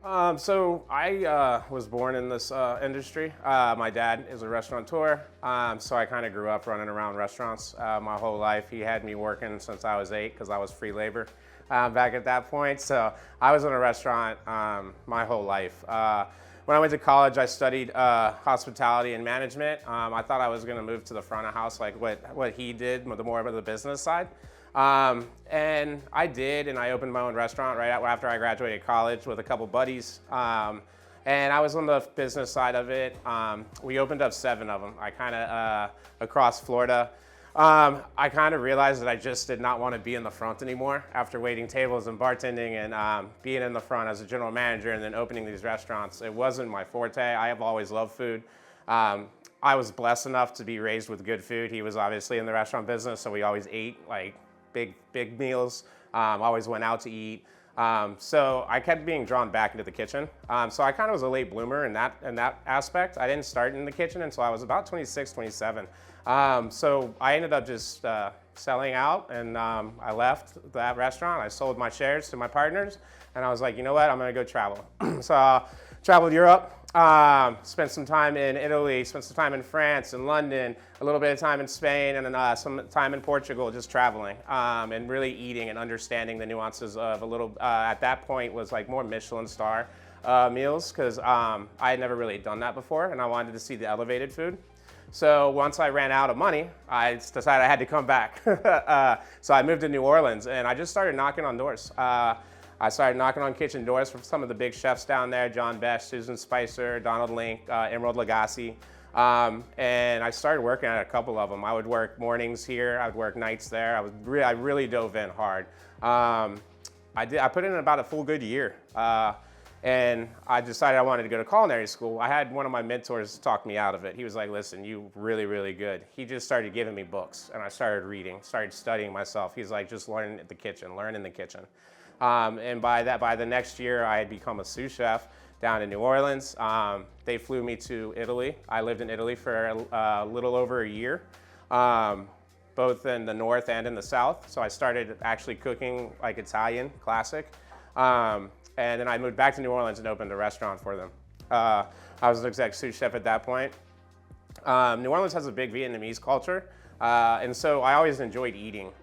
So I was born in this industry. My dad is a restaurateur, so I kind of grew up running around restaurants my whole life. He had me working since I was 8 because I was free labor back at that point. So I was in a restaurant my whole life. When I went to college, I studied hospitality and management. I thought I was going to move to the front of house like what he did, the more of the business side. And I did, and I opened my own restaurant right after I graduated college with a couple buddies. And I was on the business side of it. We opened up 7 of them. I kind of, across Florida. I kind of realized that I just did not want to be in the front anymore after waiting tables and bartending and being in the front as a general manager and then opening these restaurants. It wasn't my forte. I have always loved food. I was blessed enough to be raised with good food. He was obviously in the restaurant business, so we always ate like big meals, always went out to eat. So I kept being drawn back into the kitchen. So I kind of was a late bloomer in that aspect. I didn't start in the kitchen until I was about 26, 27. So I ended up just selling out, and I left that restaurant. I sold my shares to my partners, and I was like, you know what, I'm gonna go travel. So I traveled Europe. Spent some time in Italy, spent some time in France and London, a little bit of time in Spain, and then some time in Portugal just traveling and really eating and understanding the nuances of a little, at that point was like more Michelin star meals because I had never really done that before and I wanted to see the elevated food. So once I ran out of money, I decided I had to come back. So I moved to New Orleans and I just started knocking on doors. I started knocking on kitchen doors from some of the big chefs down there, John Besh, Susan Spicer, Donald Link, Emerald Lagasse. And I started working at a couple of them. I would work mornings here, I would work nights there. I really dove in hard. I put in about a full good year. And I decided I wanted to go to culinary school. I had one of my mentors talk me out of it. He was like, listen, you're really, really good. He just started giving me books and I started reading, started studying myself. He's like, just learn in the kitchen. And by the next year, I had become a sous chef down in New Orleans. They flew me to Italy. I lived in Italy for a little over a year, both in the north and in the south. So I started actually cooking like Italian, classic. And then I moved back to New Orleans and opened a restaurant for them. I was an exec sous chef at that point. New Orleans has a big Vietnamese culture. And so I always enjoyed eating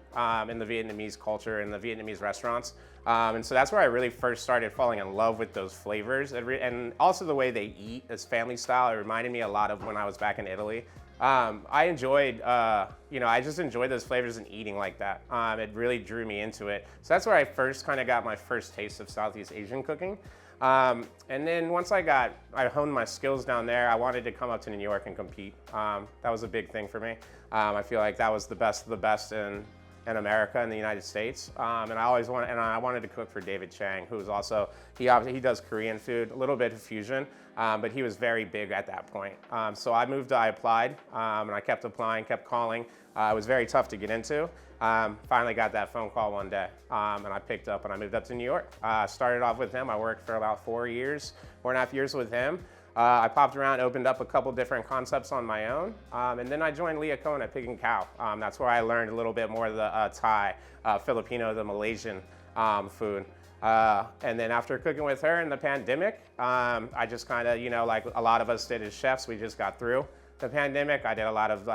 in the Vietnamese culture, in the Vietnamese restaurants. And so that's where I really first started falling in love with those flavors. And also the way they eat as family style. It reminded me a lot of when I was back in Italy. I enjoyed, I just enjoyed those flavors and eating like that. It really drew me into it. So that's where I first kind of got my first taste of Southeast Asian cooking. And then once I honed my skills down there, I wanted to come up to New York and compete. That was a big thing for me. I feel like that was the best of the best in America and the United States. And I wanted to cook for David Chang, who's also, he does Korean food, a little bit of fusion, but he was very big at that point. So I applied, and I kept applying, kept calling. It was very tough to get into. Finally got that phone call one day, and I picked up and I moved up to New York. Started off with him. I worked for about 4.5 years with him. I popped around, opened up a couple different concepts on my own, and then I joined Leah Cohen at Pig and Khao. That's where I learned a little bit more of the Thai, Filipino, the Malaysian food. And then after cooking with her in the pandemic, I just kind of, like a lot of us did as chefs, we just got through the pandemic. I did a lot of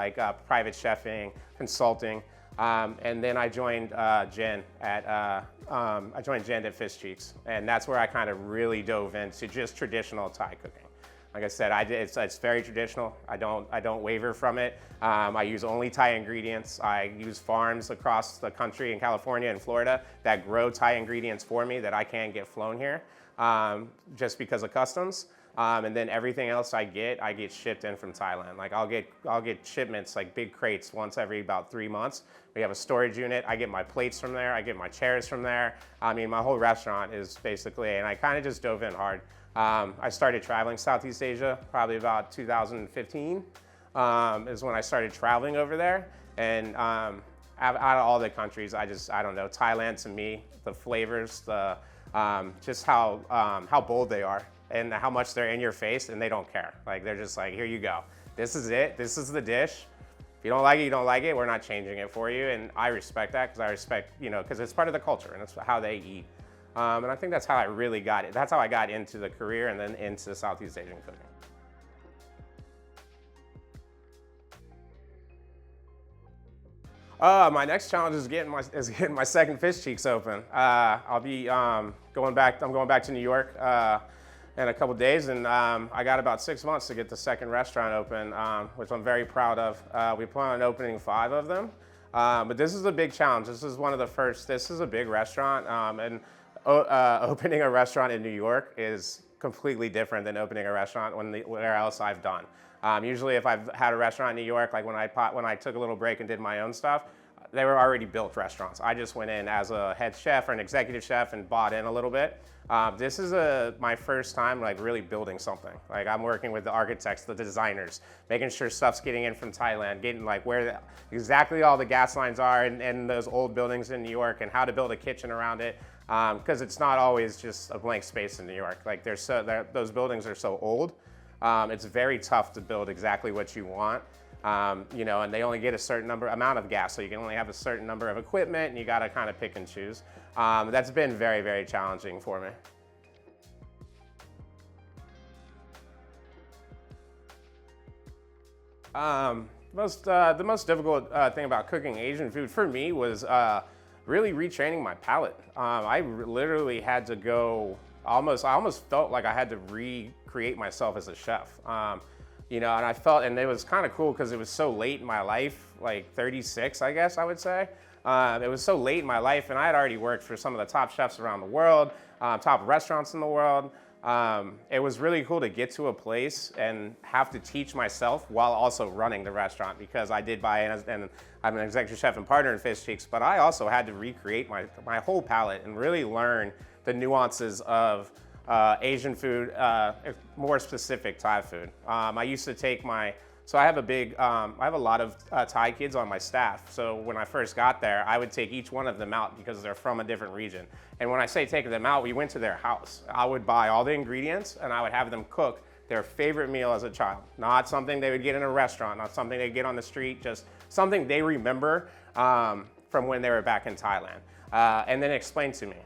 private chefing, consulting, and then I joined Jen at Fish Cheeks, and that's where I kind of really dove into just traditional Thai cooking. Like I said, it's very traditional. I don't waver from it. I use only Thai ingredients. I use farms across the country in California and Florida that grow Thai ingredients for me that I can't get flown here just because of customs. And then everything else I get shipped in from Thailand. Like I'll get shipments, like big crates once every about 3 months. We have a storage unit. I get my plates from there. I get my chairs from there. I mean, my whole restaurant is basically, and I kind of just dove in hard. I started traveling Southeast Asia probably about 2015 is when I started traveling over there. And out of all the countries, I don't know, Thailand to me, the flavors, just how bold they are and how much they're in your face and they don't care. Like they're just like, here you go. This is it. This is the dish. If you don't like it, you don't like it. We're not changing it for you. And I respect that because because it's part of the culture and it's how they eat. And I think that's how I really got it. That's how I got into the career and then into Southeast Asian cooking. My next challenge is getting my second fish cheeks open. I'll be going back. I'm going back to New York in a couple days, and I got about 6 months to get the second restaurant open, which I'm very proud of. We plan on opening 5 of them, but this is a big challenge. This is one of the first. This is a big restaurant, and opening a restaurant in New York is completely different than opening a restaurant where else I've done. Usually if I've had a restaurant in New York, like when I took a little break and did my own stuff, they were already built restaurants. I just went in as a head chef or an executive chef and bought in a little bit. This is my first time like really building something. Like I'm working with the architects, the designers, making sure stuff's getting in from Thailand, getting like where exactly all the gas lines are in those old buildings in New York and how to build a kitchen around it. Because it's not always just a blank space in New York. Like those buildings are so old. It's very tough to build exactly what you want, you know, and they only get a certain amount of gas, so you can only have a certain number of equipment, and you got to kind of pick and choose. That's been very, very challenging for me. The most difficult thing about cooking Asian food for me was really retraining my palate. I literally had to go I almost felt like I had to recreate myself as a chef. You know, and I felt, and it was kind of cool because it was so late in my life, like 36, I guess I would say. It was so late in my life, and I had already worked for some of the top chefs around the world, top restaurants in the world. It was really cool to get to a place and have to teach myself while also running the restaurant, because I did buy in, and I'm an executive chef and partner in Fish Cheeks, but I also had to recreate my whole palate and really learn the nuances of Asian food, more specific Thai food. I used to take so I have a lot of Thai kids on my staff. So when I first got there, I would take each one of them out because they're from a different region. And when I say taking them out, we went to their house. I would buy all the ingredients and I would have them cook their favorite meal as a child. Not something they would get in a restaurant, not something they'd get on the street, just something they remember from when they were back in Thailand. And then explain to me,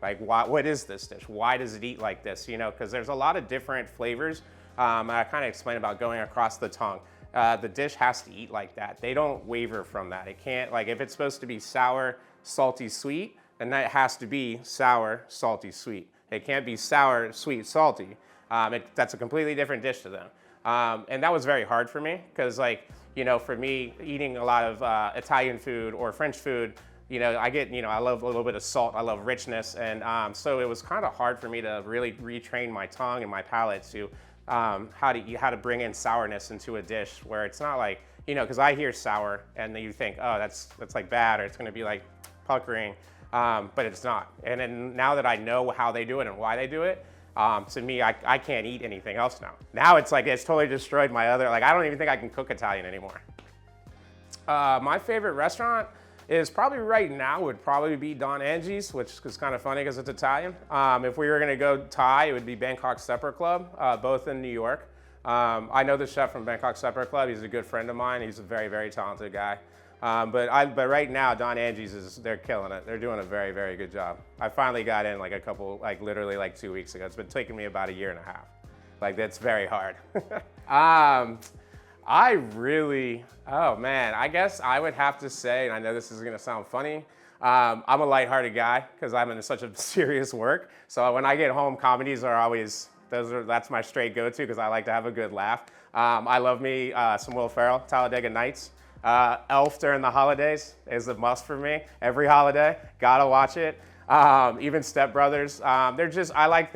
like, what is this dish? Why does it eat like this? You know, because there's a lot of different flavors. I kind of explained about going across the tongue. The dish has to eat like that. They don't waver from that. It can't, like if it's supposed to be sour, salty, sweet, then that has to be sour, salty, sweet. It can't be sour, sweet, salty. That's a completely different dish to them. And that was very hard for me because, like, you know, for me, eating a lot of Italian food or French food, you know, I love a little bit of salt, I love richness, and so it was kind of hard for me to really retrain my tongue and my palate to how to bring in sourness into a dish where it's not like, you know, because I hear sour and then you think, oh, that's like bad, or it's going to be like puckering, but it's not. And then now that I know how they do it and why they do it, to me, I can't eat anything else now. Now it's like it's totally destroyed my other, like I don't even think I can cook Italian anymore. My favorite restaurant is probably right now would probably be Don Angie's, which is kind of funny because it's Italian. If we were gonna go Thai, it would be Bangkok Supper Club, both in New York. I know the chef from Bangkok Supper Club. He's a good friend of mine. He's a very, very talented guy. But right now, Don Angie's they're killing it. They're doing a very, very good job. I finally got in like literally like 2 weeks ago. It's been taking me about 1.5 years. Like that's very hard. Oh man, I guess I would have to say, and I know this is gonna sound funny, I'm a lighthearted guy because I'm in such a serious work. So when I get home, comedies are always, that's my straight go-to because I like to have a good laugh. I love me some Will Ferrell, Talladega Nights. Elf during the holidays is a must for me. Every holiday, gotta watch it. Even Step Brothers. I like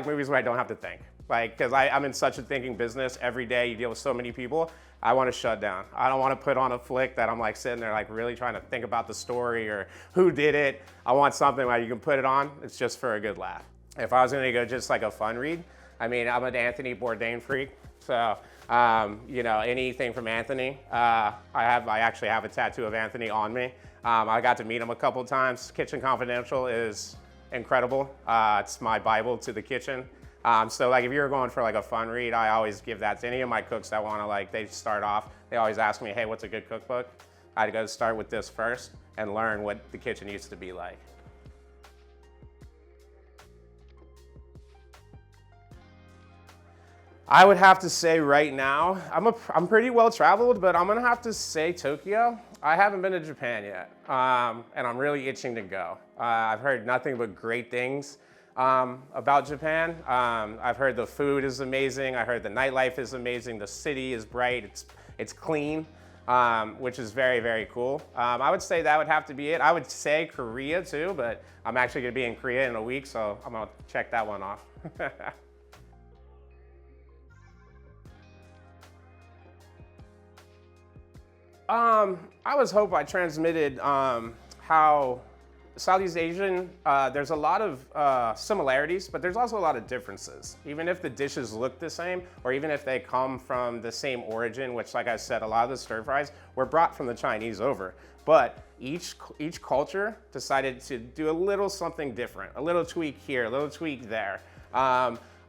movies where I don't have to think. Like, because I'm in such a thinking business. Every day you deal with so many people. I want to shut down. I don't want to put on a flick that I'm like sitting there like really trying to think about the story or who did it. I want something where you can put it on. It's just for a good laugh. If I was going to go just like a fun read, I mean, I'm an Anthony Bourdain freak. So, you know, anything from Anthony. I actually have a tattoo of Anthony on me. I got to meet him a couple times. Kitchen Confidential is incredible. It's my Bible to the kitchen. So like if you're going for like a fun read, I always give that to any of my cooks that want to, like, they start off, they always ask me, hey, what's a good cookbook? I'd go start with this first and learn what the kitchen used to be like. I would have to say right now, I'm pretty well traveled, but I'm gonna have to say Tokyo. I haven't been to Japan yet, and I'm really itching to go. I've heard nothing but great things about Japan. I've heard the food is amazing. I heard the nightlife is amazing. The city is bright. It's clean, which is very, very cool. I would say that would have to be it. I would say Korea too, but I'm actually gonna be in Korea in a week, so I'm gonna check that one off. I was hope I transmitted how Southeast Asian, there's a lot of similarities, but there's also a lot of differences. Even if the dishes look the same, or even if they come from the same origin, which like I said, a lot of the stir fries were brought from the Chinese over. But each culture decided to do a little something different, a little tweak here, a little tweak there.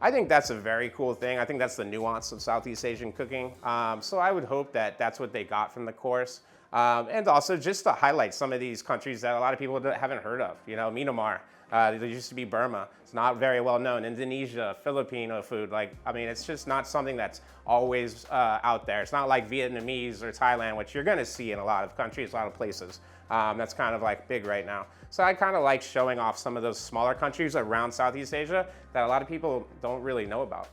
I think that's a very cool thing. I think that's the nuance of Southeast Asian cooking. So I would hope that that's what they got from the course. And also just to highlight some of these countries that a lot of people haven't heard of. You know, Myanmar, there used to be Burma. It's not very well known. Indonesia, Filipino food. Like, I mean, it's just not something that's always out there. It's not like Vietnamese or Thailand, which you're gonna see in a lot of countries, a lot of places. That's kind of like big right now. So I kind of like showing off some of those smaller countries around Southeast Asia that a lot of people don't really know about.